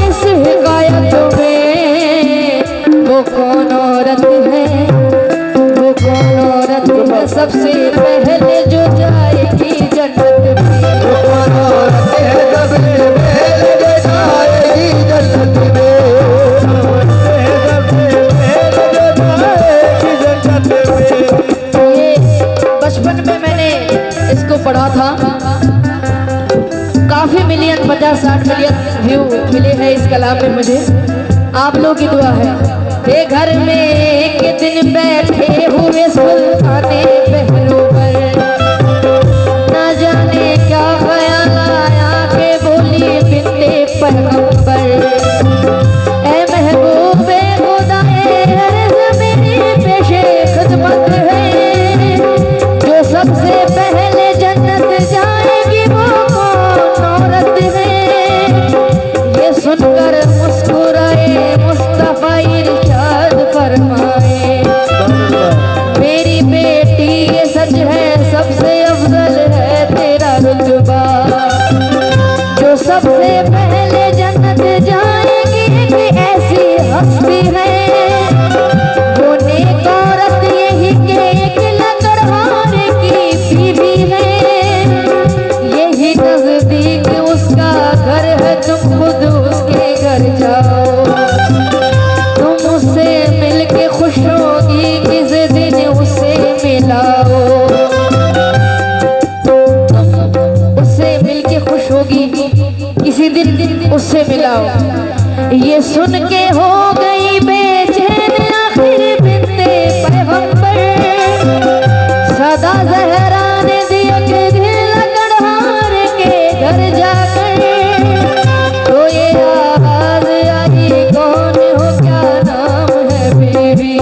इस हिकायत में वो कौन औरत है, वो कौन औरत है सबसे पहले जो जाएगी जन्नत में। वो कौन औरत है सबसे पहले जो जाएगी जन्नत में। ये बचपन में मैंने इसको पढ़ा था, काफी मिलियन 50-60 मिलियन व्यू मिले हैं इस कलाम में मुझे। आप लोगों की दुआ है। ये घर में एक दिन बैठे हुए सुल्ताने पहलू पर, न जाने क्या ख्याल आया के बोली बिन्ते पैगंबर, ए महबूबे खुदाए अर्ज़ मेरी पेशे खिदमत है, जो सबसे पहले जन्नत जाएगी वो कौन औरत है। ये सुनकर मुस्कुराए मुस्तफा इरशाद फरमाए, मेरी बेटी ये सच है सबसे अफजल है तेरा रुतबा, जो सबसे पहले जन्नत जाएगी एक ऐसी हस्ती है, वो नेक औरत यही के एक लकड़हार की बीवी है, यही नजदीक उसका घर है, तुम खुद उसके घर जाओ, तुम उससे मिलके खुश होगी किस दिन उससे मिलाओ, तुम उससे मिलके खुश होगी किसी दिन उससे मिलाओ। ये सुन के हो गई बेचैन आखिर बिन्ते पैगंबर, सदा ज़हरा ने दिया के दिल लकड़हार के घर जाकर, तो ये आवाज आई कौन हो क्या नाम है बीवी,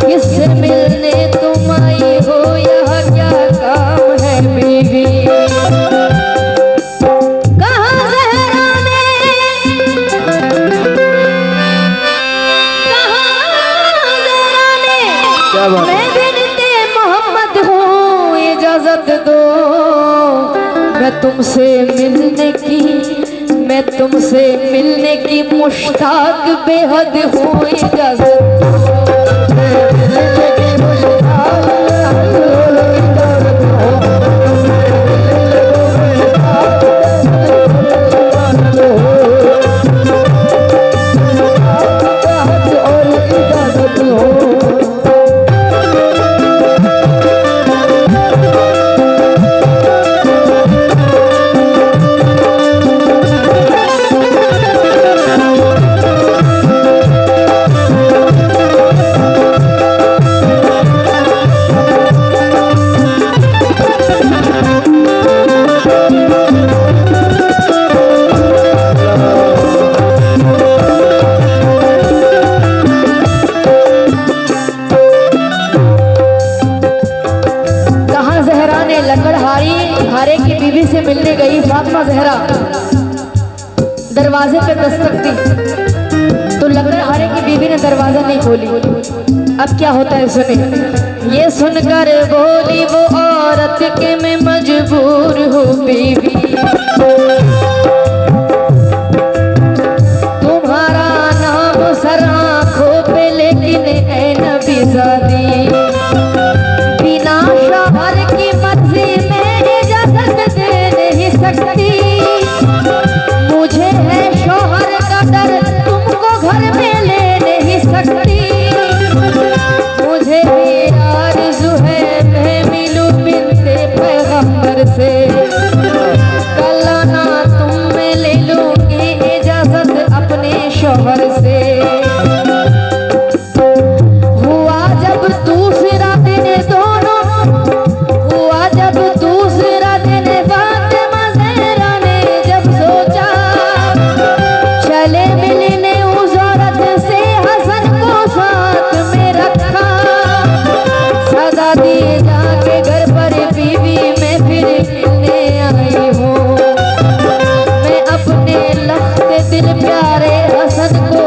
किससे मिलने तुम आई हो यहाँ क्या काम है बीवी। मैं बिन्ते मोहम्मद हूँ इजाजत दो, मैं तुमसे मिलने की मुश्ताक बेहद हूँ इजाजत दो, मिलने की मुश्ताक हारे की बीवी से मिलने गई फातिमा ज़हरा, दरवाजे पे दस्तक दी तो लकड़हारे की बीवी ने दरवाजा नहीं खोली। अब क्या होता है सुने। ये सुनकर बोली वो औरत के मैं मजबूर हूँ बीवी, तुम्हारा नाम सर आँखों पे लेकिन है नबी ज़ादी, बिना शौहर की मर्जी में इजाजत दे नहीं सकती, मुझे है शौहर का डर तुमको घर में ले नहीं सकती, मुझे भी आरज़ू है मैं मिलूं बिन्ते पैगंबर से, कल ना तुम मैं ले लूंगी इजाजत अपने शौहर से। हुआ जब दूसरा दिन फातिमा ज़हरा ने जब सोचा, चले मिलने उस औरत से हसन को साथ में रखा, सदा दिए जाके घर पर बीवी में फिर मिलने आई हूँ, मैं अपने लख्त दिल प्यारे हसन को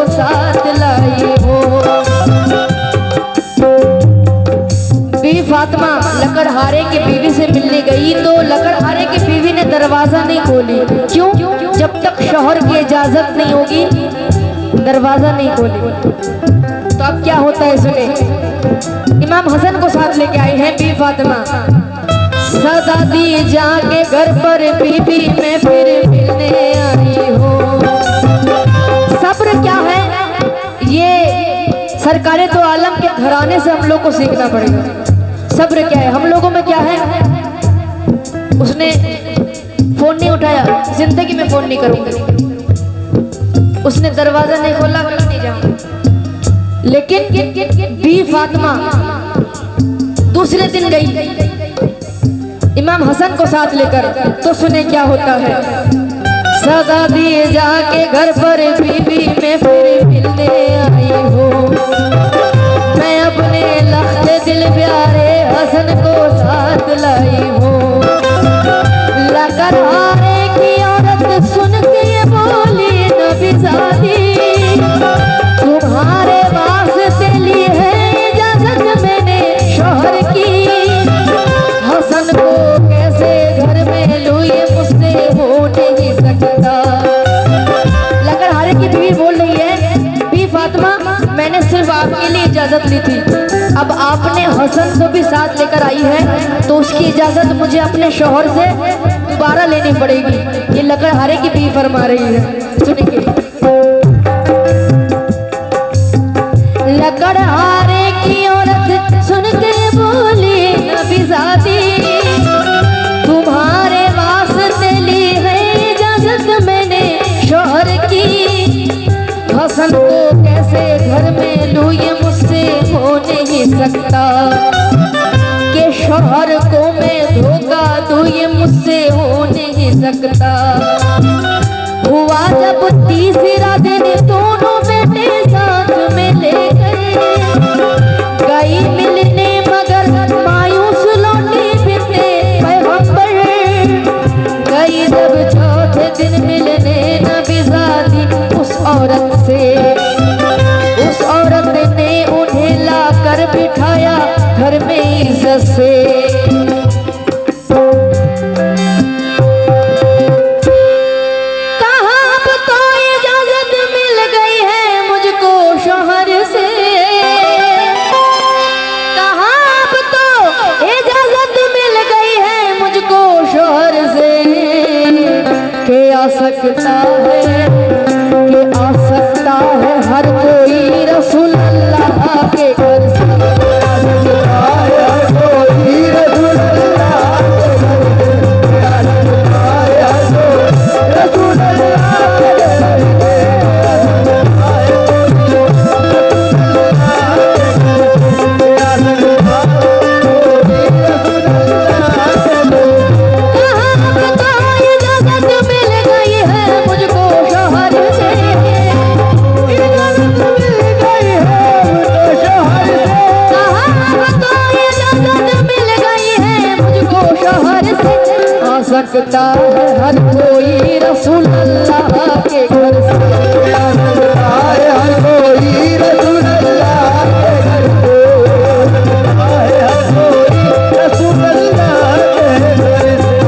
दरवाजा नहीं खोली। क्यों? जब तक शौहर की इजाजत नहीं होगी दरवाजा नहीं खोली। तो अब क्या होता है सुने। इमाम हसन को साथ लेके आई है बी फातिमा। सदा दी जाके घर पर बीबी में फिर मिलने आई हो। सब्र क्या है ये सरकारे तो आलम के घराने से हम लोग को सीखना पड़ेगा। सब्र क्या है हम लोगों में क्या है। उसने फोन नहीं उठाया, जिंदगी में फोन नहीं करूंगी। उसने दरवाजा नहीं खोला, नहीं जाऊंगा। लेकिन बी फातिमा दूसरे दिन गई इमाम हसन को साथ लेकर। तो सुने क्या होता है। सदा दिए जाके घर पर बीबी में फिर मिलने आई हो। मैं अपने लख्ते दिल प्यारे हसन को साथ लाई हूँ। लकर हारे की औरत सुन के ये बोली नबीज़ादी तुम्हारे वास्ते ली है इजाजत मैंने शौहर की। हसन को कैसे घर में लूं ये मुझसे हो नहीं सकता। लकर हारे की बीवी बोल रही है बी फातिमा मैंने सिर्फ आपके लिए इजाजत ली थी, अब आपने हसन को भी साथ लेकर आई है तो उसकी इजाजत मुझे अपने शौहर से दोबारा लेनी पड़ेगी। ये लकड़हारे की भी फरमा रही है। सुनिए लकड़हारे की औरत सुन के बोली नबीज़ादी तुम्हारे वास्ते ली है इजाजत मैंने शौहर की। हसन को कैसे घर में लूं ये मुझसे हो नहीं सकता। के शौहर को मैं धोखा दूं ये मुझसे हो नहीं सकता। हुआ जब तीसरा दिन दोनों बेटे साथ में ले गए। गई मिलने मगर मायूस लौटी बिनते पैगंबर। गई जब चौथे दिन मिलने नबीज़ादी उस औरत से। उस औरत ने उन्हें लाकर बिठाया घर में इज्जत से। कहा अब तो इजाजत मिल गई है मुझको शौहर से। कहा अब तो इजाजत मिल गई है मुझको शौहर से। के आ सकता है कि आ सकता है हर कोई रसूल अल्लाह के घर से। सकता है हर कोई रसूल अल्लाह के घर से। हर कोई रसूल अल्लाह के घर से। हर कोई रसूल अल्लाह के घर से।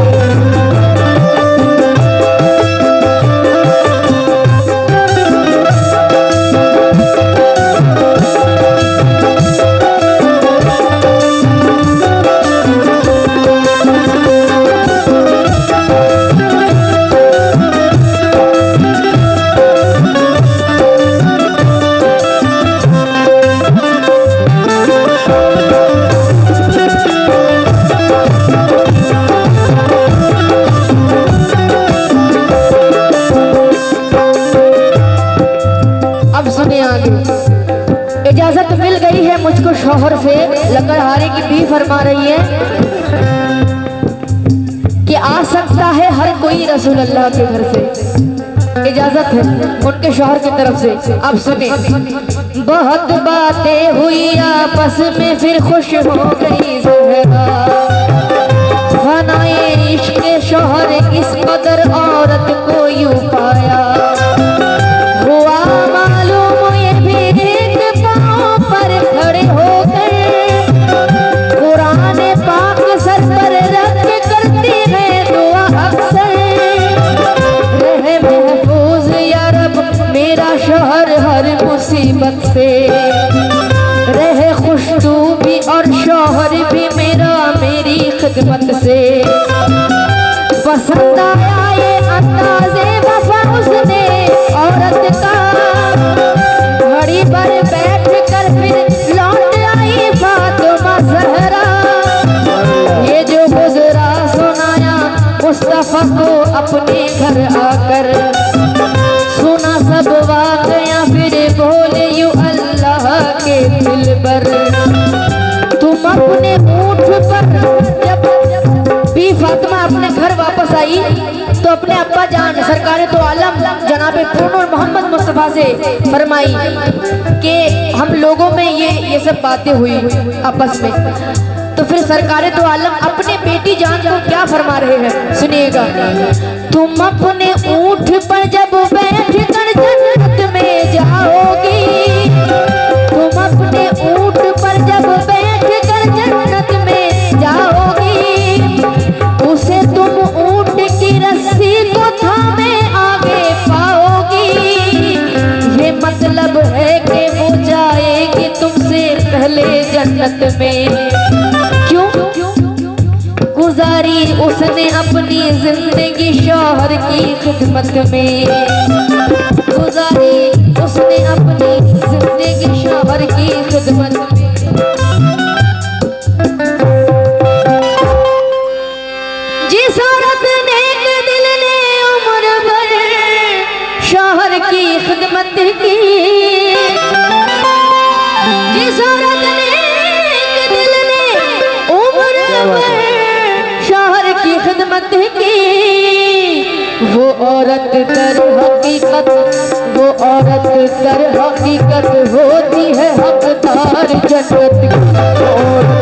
इजाजत मिल गई है मुझको शौहर से। लकड़हारे की भी फरमा रही है कि आ सकता है हर कोई रसूल अल्लाह के घर से। इजाजत है उनके शौहर की तरफ से। अब सुने बहुत बातें हुई आपस में फिर खुश हो गई ज़हरा। फनाए इश्क के शौहर इस कदर औरत को यूं पाया। हुआ मालूम ये भी एक पाँव पर खड़े होकर कुरान पाक सर पर रख करती है दुआ अक्सर। से, रहे खुश तू भी और शौहर भी मेरा मेरी खिदमत से। पसंद आया ये अंदाज़े वफा उसने औरत का, घड़ी भर बैठ कर फिर लौट आई फातिमा ज़हरा। ये जो गुजरा सुनाया मुस्तफा को अपने घर आकर, सुना सब वाक़या फिर बोले यूं अल्लाह के दिलबर। तुम अपने ऊँट पर जब भी फातिमा अपने घर वापस आई तो अपने अब्बा जान सरकारे तो आलम जनाबे पूर्ण मोहम्मद मुस्तफ़ा से फरमाई कि हम लोगों में ये सब बातें हुई आपस में। तो फिर सरकारे तो आलम अपने बेटी जान को क्या फरमा रहे हैं, सुनिएगा। तुम अपने ऊँट पर जब बैठ कर जन्नत में जाओगी, तुम अपने ऊँट पर जब बैठ कर जन्नत में जाओगी, उसे तुम ऊँट की रस्सी को थामे आगे पाओगी। ये मतलब है कि वो जाएगी तुमसे पहले जन्नत में। क्यों गुजारी उसने अपनी जिंदगी शौहर की खिदमत में, गुजारी उसने अपनी जिंदगी शौहर की खिदमत में। जिस औरत ने दिल ने उम्र भर शौहर की खिदमत की, जिस औरत ने दिल ने उम्र भर शौहर की खिदमत की, वो औरत दर हकीकत, वो औरत दर हकीकत होती है हकदार जन्नत की।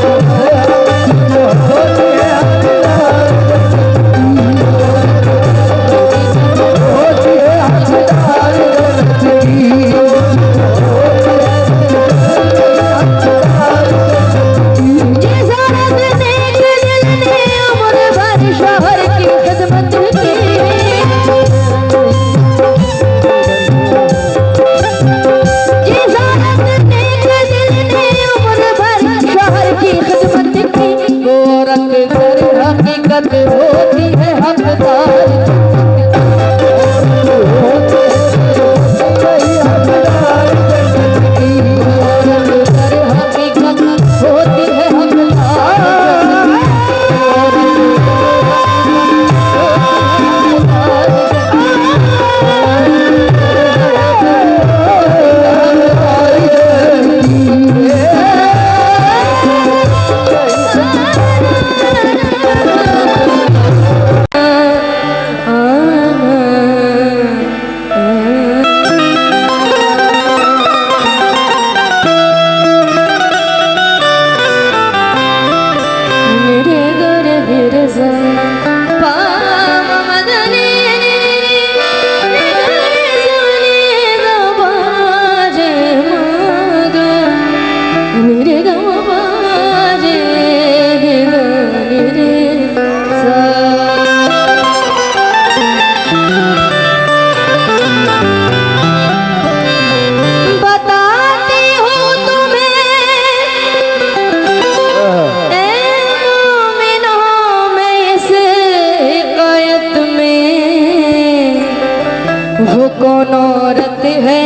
हकीकत होती है हकदार, हकीकत होती है वो कौन औरत है,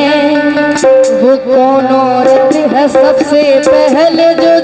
वो कौन औरत है सबसे पहले जो